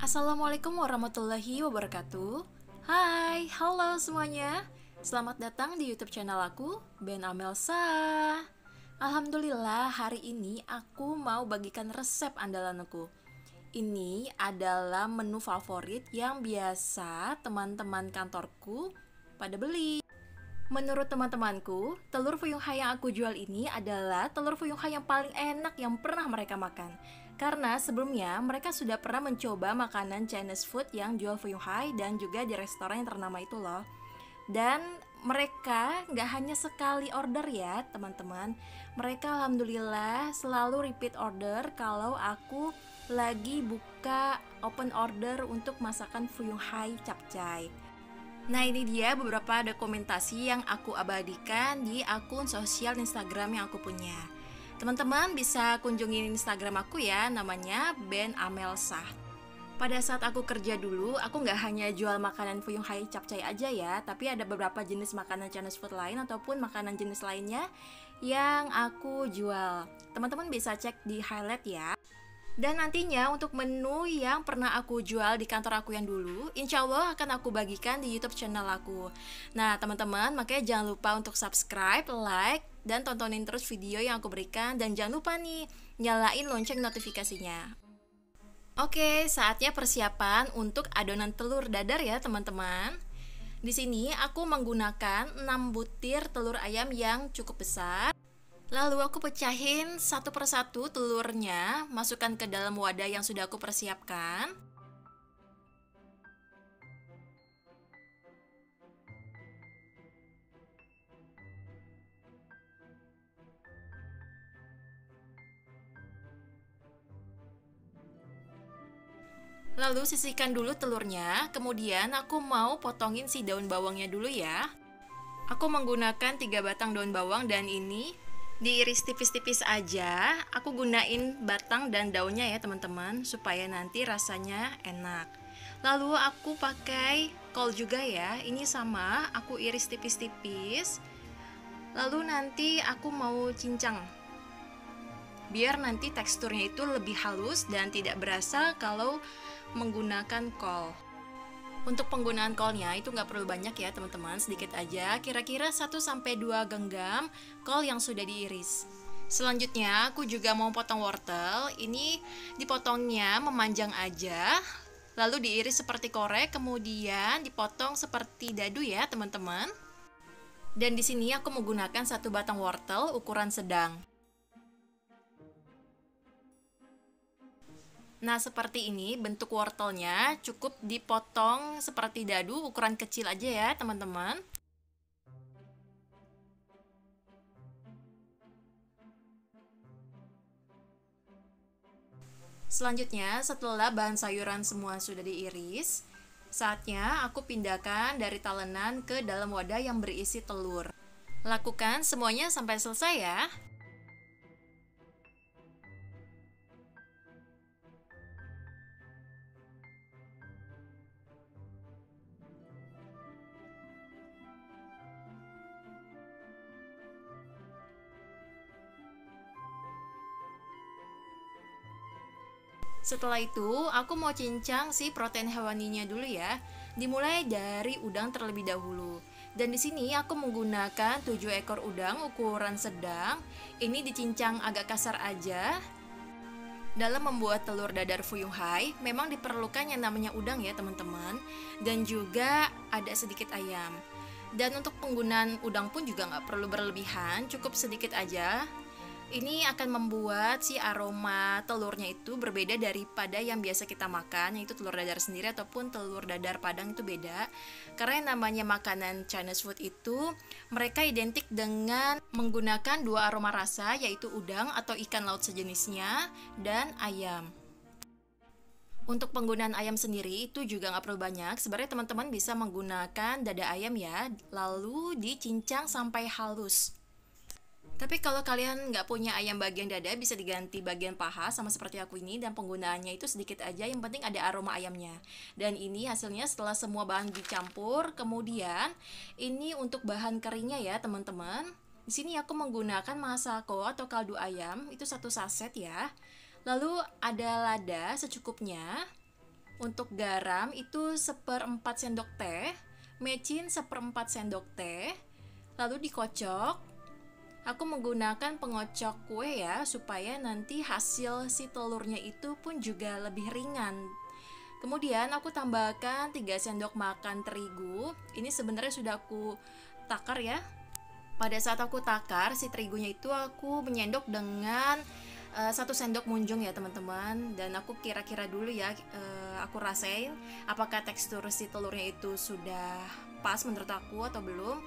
Assalamualaikum warahmatullahi wabarakatuh. Hai, halo semuanya. Selamat datang di YouTube channel aku, Ben Amelsa. Alhamdulillah, hari ini aku mau bagikan resep andalanku. Ini adalah menu favorit yang biasa teman-teman kantorku pada beli. Menurut teman-temanku, telur fuyung hai yang aku jual ini adalah telur fuyung hai yang paling enak yang pernah mereka makan. Karena sebelumnya mereka sudah pernah mencoba makanan Chinese food yang jual fuyung hai dan juga di restoran yang ternama itu loh. Dan mereka nggak hanya sekali order ya teman-teman. Mereka alhamdulillah selalu repeat order kalau aku lagi buka open order untuk masakan fuyung hai capcay. Nah, ini dia beberapa dokumentasi yang aku abadikan di akun sosial Instagram yang aku punya. Teman-teman bisa kunjungi Instagram aku ya, namanya Ben Amelsa. Pada saat aku kerja dulu, aku nggak hanya jual makanan fuyung hai capcay aja ya, tapi ada beberapa jenis makanan Chinese food lain ataupun makanan jenis lainnya yang aku jual. Teman-teman bisa cek di highlight ya. Dan nantinya untuk menu yang pernah aku jual di kantor aku yang dulu, insya Allah akan aku bagikan di YouTube channel aku. Nah teman-teman, makanya jangan lupa untuk subscribe, like, dan tontonin terus video yang aku berikan. Dan jangan lupa nih, nyalain lonceng notifikasinya. Oke, saatnya persiapan untuk adonan telur dadar ya teman-teman. Di sini aku menggunakan 6 butir telur ayam yang cukup besar. Lalu aku pecahin satu persatu telurnya, masukkan ke dalam wadah yang sudah aku persiapkan. Lalu sisihkan dulu telurnya, kemudian aku mau potongin si daun bawangnya dulu ya. Aku menggunakan 3 batang daun bawang dan ini diiris tipis-tipis aja. Aku gunain batang dan daunnya ya teman-teman, supaya nanti rasanya enak. Lalu aku pakai kol juga ya, ini sama, aku iris tipis-tipis. Lalu nanti aku mau cincang, biar nanti teksturnya itu lebih halus dan tidak berasa kalau menggunakan kol. Untuk penggunaan kolnya itu nggak perlu banyak ya teman-teman, sedikit aja, kira-kira 1-2 genggam kol yang sudah diiris. Selanjutnya aku juga mau potong wortel, ini dipotongnya memanjang aja, lalu diiris seperti korek, kemudian dipotong seperti dadu ya teman-teman. Dan di sini aku menggunakan 1 batang wortel ukuran sedang. Nah, seperti ini bentuk wortelnya, cukup dipotong seperti dadu, ukuran kecil aja ya, teman-teman. Selanjutnya, setelah bahan sayuran semua sudah diiris, saatnya aku pindahkan dari talenan ke dalam wadah yang berisi telur. Lakukan semuanya sampai selesai ya. Setelah itu, aku mau cincang si protein hewaninya dulu ya. Dimulai dari udang terlebih dahulu. Dan di sini aku menggunakan 7 ekor udang ukuran sedang. Ini dicincang agak kasar aja. Dalam membuat telur dadar fuyung hai, memang diperlukan yang namanya udang ya teman-teman. Dan juga ada sedikit ayam. Dan untuk penggunaan udang pun juga nggak perlu berlebihan, cukup sedikit aja. Ini akan membuat si aroma telurnya itu berbeda daripada yang biasa kita makan, yaitu telur dadar sendiri ataupun telur dadar padang itu beda. Karena yang namanya makanan Chinese food itu mereka identik dengan menggunakan 2 aroma rasa, yaitu udang atau ikan laut sejenisnya dan ayam. Untuk penggunaan ayam sendiri itu juga nggak perlu banyak. Sebenarnya teman-teman bisa menggunakan dada ayam ya, lalu dicincang sampai halus. Tapi kalau kalian nggak punya ayam bagian dada, bisa diganti bagian paha sama seperti aku ini, dan penggunaannya itu sedikit aja, yang penting ada aroma ayamnya. Dan ini hasilnya setelah semua bahan dicampur. Kemudian ini untuk bahan keringnya ya teman-teman. Di sini aku menggunakan masako atau kaldu ayam, itu 1 saset ya. Lalu ada lada secukupnya. Untuk garam itu 1/4 sendok teh, mecin 1/4 sendok teh, lalu dikocok. Aku menggunakan pengocok kue ya, supaya nanti hasil si telurnya itu pun juga lebih ringan. Kemudian aku tambahkan 3 sendok makan terigu. Ini sebenarnya sudah aku takar ya. Pada saat aku takar si terigunya itu aku menyendok dengan 1 sendok munjung ya teman-teman, dan aku kira-kira dulu ya, aku rasain apakah tekstur si telurnya itu sudah pas menurut aku atau belum.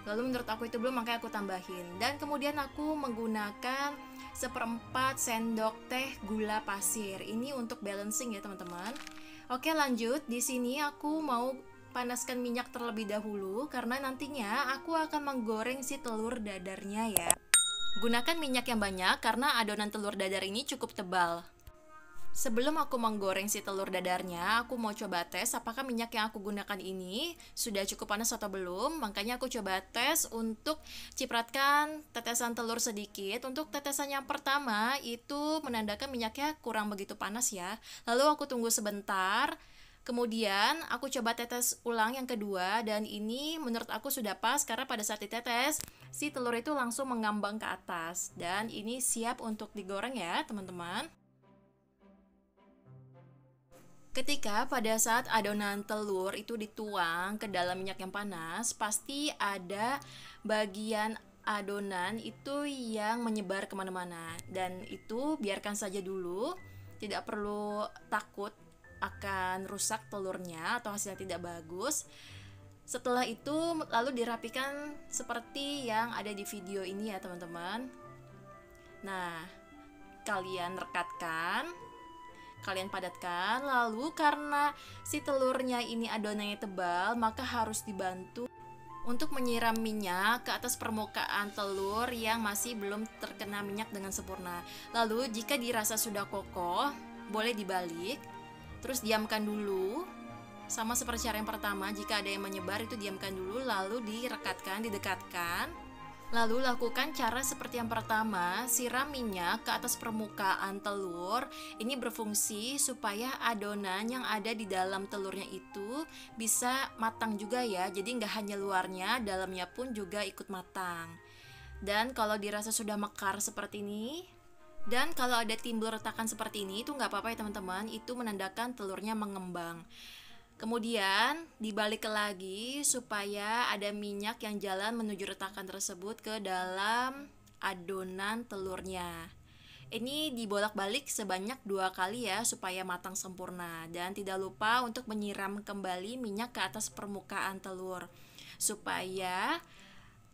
Lalu menurut aku itu belum, makanya aku tambahin. Dan kemudian aku menggunakan 1/4 sendok teh gula pasir. Ini untuk balancing ya teman-teman. Oke, lanjut. Di sini aku mau panaskan minyak terlebih dahulu karena nantinya aku akan menggoreng si telur dadarnya ya. Gunakan minyak yang banyak karena adonan telur dadar ini cukup tebal. Sebelum aku menggoreng si telur dadarnya, aku mau coba tes apakah minyak yang aku gunakan ini sudah cukup panas atau belum. Makanya aku coba tes untuk cipratkan tetesan telur sedikit. Untuk tetesan yang pertama itu menandakan minyaknya kurang begitu panas ya. Lalu aku tunggu sebentar. Kemudian aku coba tetes ulang yang kedua, dan ini menurut aku sudah pas karena pada saat ditetes si telur itu langsung mengambang ke atas, dan ini siap untuk digoreng ya teman-teman. Ketika pada saat adonan telur itu dituang ke dalam minyak yang panas, pasti ada bagian adonan itu yang menyebar kemana-mana, dan itu biarkan saja dulu, tidak perlu takut akan rusak telurnya atau hasilnya tidak bagus. Setelah itu lalu dirapikan seperti yang ada di video ini ya teman-teman. Nah, kalian rekatkan, kalian padatkan. Lalu karena si telurnya ini adonannya tebal, maka harus dibantu untuk menyiram minyak ke atas permukaan telur yang masih belum terkena minyak dengan sempurna. Lalu jika dirasa sudah kokoh, boleh dibalik. Terus diamkan dulu. Sama seperti cara yang pertama, jika ada yang menyebar itu diamkan dulu, lalu direkatkan, didekatkan. Lalu lakukan cara seperti yang pertama, siram minyak ke atas permukaan telur. Ini berfungsi supaya adonan yang ada di dalam telurnya itu bisa matang juga ya. Jadi nggak hanya luarnya, dalamnya pun juga ikut matang. Dan kalau dirasa sudah mekar seperti ini, dan kalau ada timbul retakan seperti ini, itu nggak apa-apa ya teman-teman, itu menandakan telurnya mengembang. Kemudian dibalik lagi supaya ada minyak yang jalan menuju retakan tersebut ke dalam adonan telurnya. Ini dibolak-balik sebanyak 2 kali ya supaya matang sempurna. Dan tidak lupa untuk menyiram kembali minyak ke atas permukaan telur, supaya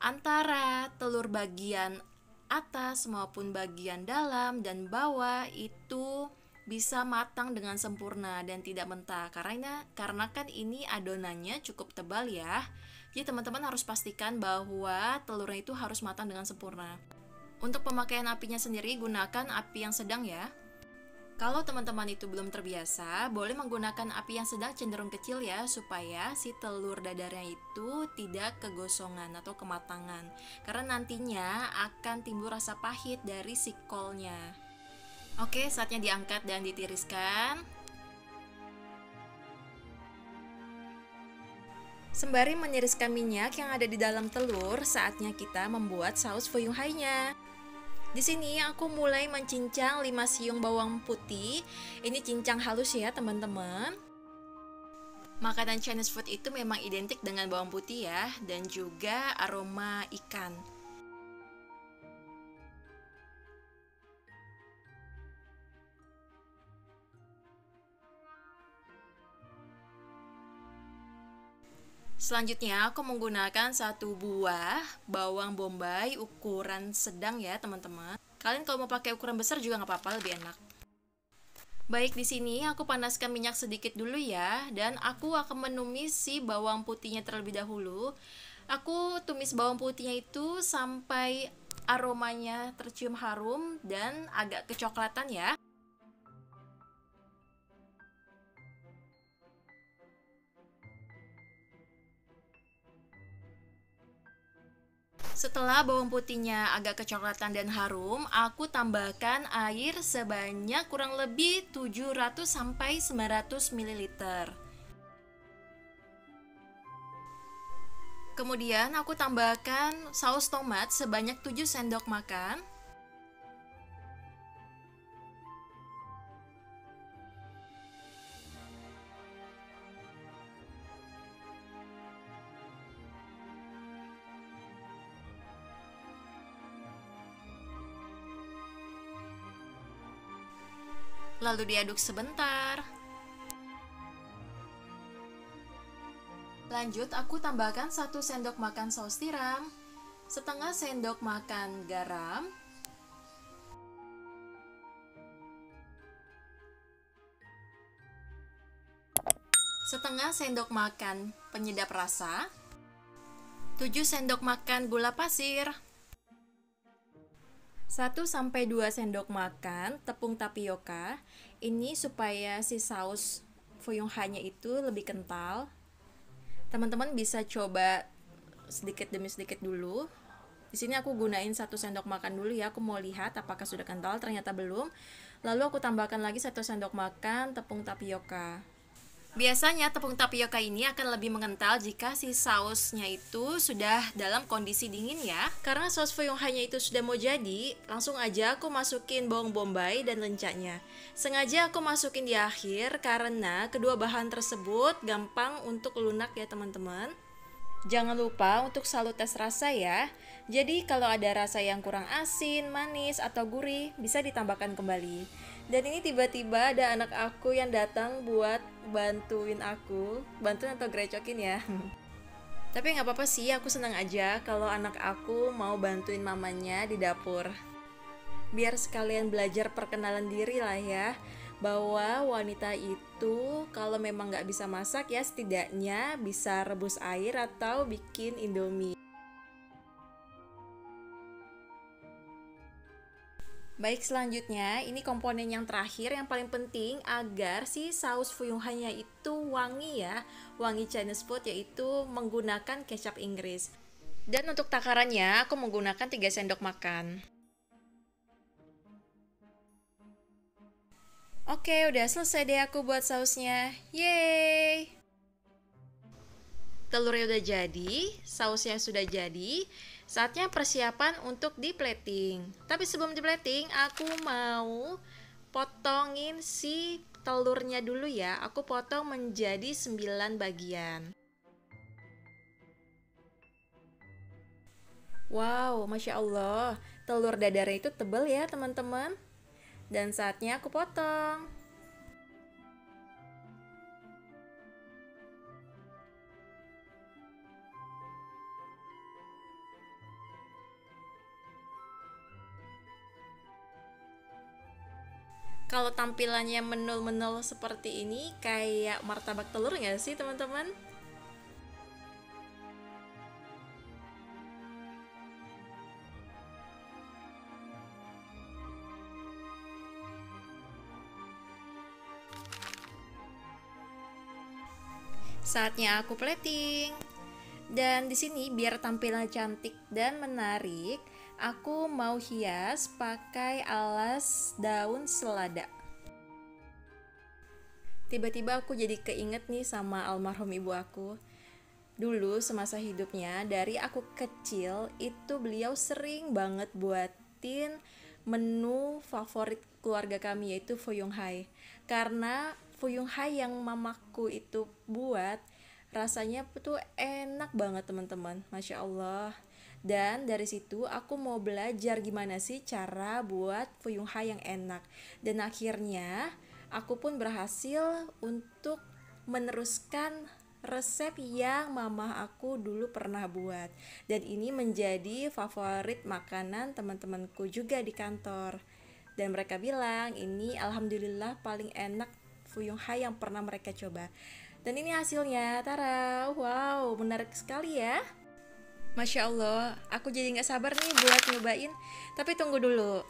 antara telur bagian atas maupun bagian dalam dan bawah itu bisa matang dengan sempurna dan tidak mentah, karena kan ini adonannya cukup tebal ya. Jadi teman-teman harus pastikan bahwa telurnya itu harus matang dengan sempurna. Untuk pemakaian apinya sendiri gunakan api yang sedang ya. Kalau teman-teman itu belum terbiasa, boleh menggunakan api yang sedang cenderung kecil ya, supaya si telur dadarnya itu tidak kegosongan atau kematangan. Karena nantinya akan timbul rasa pahit dari si kolnya. Oke, saatnya diangkat dan ditiriskan. Sembari meniriskan minyak yang ada di dalam telur, saatnya kita membuat saus fuyung hai-nya. Di sini aku mulai mencincang 5 siung bawang putih. Ini cincang halus ya teman-teman. Makanan Chinese food itu memang identik dengan bawang putih ya, dan juga aroma ikan. Selanjutnya aku menggunakan 1 buah bawang bombay ukuran sedang ya teman-teman. Kalian kalau mau pakai ukuran besar juga nggak apa-apa, lebih enak. Baik, di sini aku panaskan minyak sedikit dulu ya, dan aku akan menumis si bawang putihnya terlebih dahulu. Aku tumis bawang putihnya itu sampai aromanya tercium harum dan agak kecoklatan ya. Setelah bawang putihnya agak kecoklatan dan harum, aku tambahkan air sebanyak kurang lebih 700 sampai 900 ml. Kemudian aku tambahkan saus tomat sebanyak 7 sendok makan. Lalu diaduk sebentar. Lanjut, aku tambahkan 1 sendok makan saus tiram, setengah sendok makan garam, setengah sendok makan penyedap rasa, 7 sendok makan gula pasir, 1 sampai 2 sendok makan tepung tapioka. Ini supaya si saus fuyung ha-nya itu lebih kental. Teman-teman bisa coba sedikit demi sedikit dulu. Di sini aku gunain 1 sendok makan dulu ya. Aku mau lihat apakah sudah kental, ternyata belum. Lalu aku tambahkan lagi 1 sendok makan tepung tapioka. Biasanya tepung tapioka ini akan lebih mengental jika si sausnya itu sudah dalam kondisi dingin ya. Karena saus fuyung ha-nya itu sudah mau jadi, langsung aja aku masukin bawang bombay dan lencaknya. Sengaja aku masukin di akhir karena kedua bahan tersebut gampang untuk lunak ya teman-teman. Jangan lupa untuk selalu tes rasa ya. Jadi kalau ada rasa yang kurang asin, manis, atau gurih, bisa ditambahkan kembali. Dan ini tiba-tiba ada anak aku yang datang buat bantuin aku. Bantuin atau grecokin ya. Tapi nggak apa-apa sih, aku senang aja kalau anak aku mau bantuin mamanya di dapur. Biar sekalian belajar perkenalan diri lah ya, bahwa wanita itu kalau memang nggak bisa masak ya setidaknya bisa rebus air atau bikin indomie. Baik, selanjutnya ini komponen yang terakhir yang paling penting agar si saus fuyung ha-nya itu wangi ya, wangi Chinese food, yaitu menggunakan kecap Inggris. Dan untuk takarannya aku menggunakan 3 sendok makan. Oke, udah selesai deh aku buat sausnya. Yeay! Telurnya udah jadi, sausnya sudah jadi. Saatnya persiapan untuk di plating. Tapi sebelum di plating, aku mau potongin si telurnya dulu ya. Aku potong menjadi 9 bagian. Wow, Masya Allah, telur dadarnya itu tebal ya teman-teman. Dan saatnya aku potong. Kalau tampilannya menul-menul seperti ini, kayak martabak telur nggak sih teman-teman? Saatnya aku plating. Dan di sini biar tampilan cantik dan menarik, aku mau hias pakai alas daun selada. Tiba-tiba aku jadi keinget nih sama almarhum ibu aku. Dulu semasa hidupnya, dari aku kecil itu beliau sering banget buatin menu favorit keluarga kami, yaitu fuyung hai. Karena fuyung hai yang mamaku itu buat rasanya tuh enak banget teman-teman, Masya Allah. Dan dari situ aku mau belajar gimana sih cara buat fuyung hai yang enak. Dan akhirnya aku pun berhasil untuk meneruskan resep yang mama aku dulu pernah buat. Dan ini menjadi favorit makanan teman-temanku juga di kantor. Dan mereka bilang ini alhamdulillah paling enak fuyung hai yang pernah mereka coba. Dan ini hasilnya, tara, wow, menarik sekali ya. Masya Allah, aku jadi gak sabar nih buat nyobain. Tapi tunggu dulu,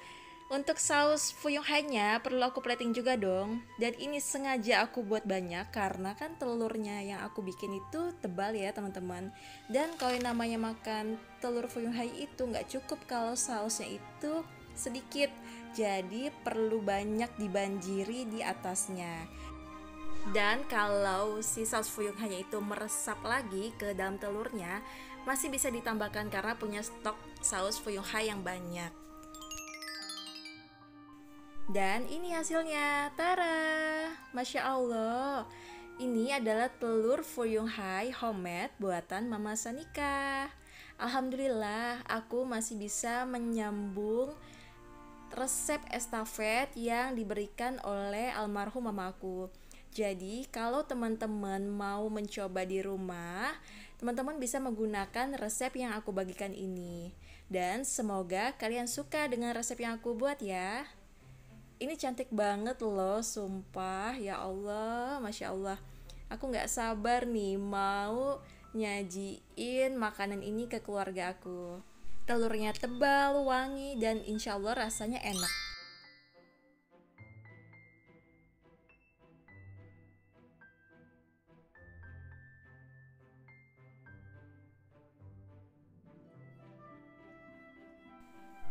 Untuk saus fuyung hai-nya perlu aku plating juga dong. Dan ini sengaja aku buat banyak karena kan telurnya yang aku bikin itu tebal ya teman-teman. Dan kalau yang namanya makan telur fuyung hai itu nggak cukup kalau sausnya itu sedikit. Jadi perlu banyak dibanjiri di atasnya. Dan kalau si saus fuyung hai itu meresap lagi ke dalam telurnya, masih bisa ditambahkan karena punya stok saus fuyung hai yang banyak. Dan ini hasilnya, tara, Masya Allah. Ini adalah telur fuyung hai homemade buatan Mama Sanika. Alhamdulillah, aku masih bisa menyambung resep estafet yang diberikan oleh almarhum mamaku. Jadi, kalau teman-teman mau mencoba di rumah, teman-teman bisa menggunakan resep yang aku bagikan ini. Dan semoga kalian suka dengan resep yang aku buat ya. Ini cantik banget loh, sumpah, ya Allah, Masya Allah. Aku gak sabar nih mau nyajiin makanan ini ke keluarga aku. Telurnya tebal, wangi, dan insya Allah rasanya enak.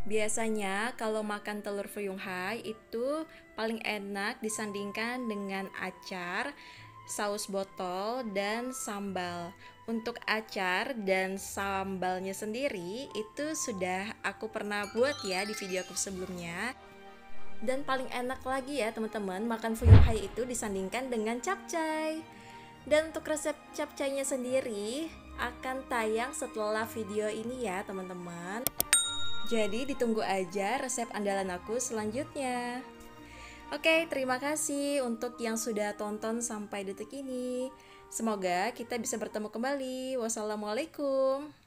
Biasanya kalau makan telur fuyung hai itu paling enak disandingkan dengan acar, saus botol, dan sambal. Untuk acar dan sambalnya sendiri itu sudah aku pernah buat ya di video aku sebelumnya. Dan paling enak lagi ya teman-teman makan fuyung hai itu disandingkan dengan capcay. Dan untuk resep capcaynya sendiri akan tayang setelah video ini ya teman-teman. Jadi ditunggu aja resep andalan aku selanjutnya. Oke, terima kasih untuk yang sudah tonton sampai detik ini. Semoga kita bisa bertemu kembali. Wassalamualaikum.